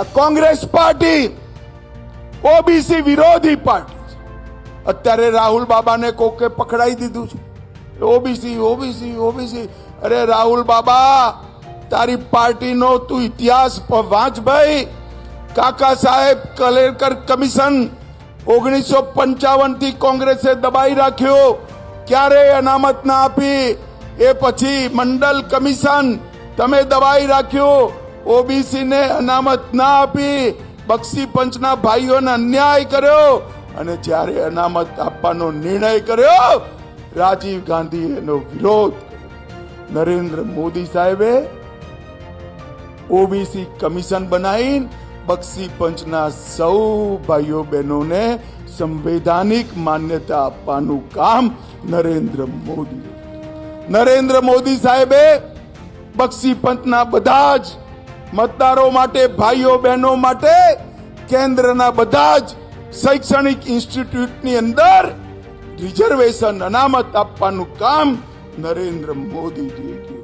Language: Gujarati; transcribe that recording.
કોંગ્રેસ પાર્ટી ઓબીસી વિરોધી પાર્ટી છે. અત્યારે રાહુલ બાબાને કોકે પકડાઈ દીધું છે. OBC OBC OBC. અરે રાહુલ બાબા, તારી પાર્ટીનો તું ઇતિહાસ વાંચ ભાઈ. કાકા સાહેબ કલેરકર કમિશન 1955 થી કોંગ્રેસે દબાઈ રાખ્યો, ક્યારેય અનામત ના આપી. એ પછી મંડલ કમિશન તમે દબાઈ રાખ્યો, ઓબીસી ને અનામત ના આપી, બક્ષી પંચના ભાઈઓને અન્યાય કર્યો, અને જ્યારે અનામત આપવાનો નિર્ણય કર્યો રાજીવ ગાંધી એનો વિરોધ કર્યો. નરેન્દ્ર મોદી સાહેબે ઓબીસી કમિશન બનાવી બક્ષી પંચના સૌ ભાઈઓ બહેનોને સંવૈધાનિક માન્યતા આપવાનું કામ નરેન્દ્ર મોદી સાહેબે બક્ષી પંચના બધા જ મતદારો માટે, ભાઈઓ બહેનો માટે કેન્દ્રના બધા જ શૈક્ષણિક ઇન્સ્ટિટ્યૂટની અંદર રિઝર્વેશન અનામત આપવાનું કામ નરેન્દ્ર મોદીજીએ કર્યું.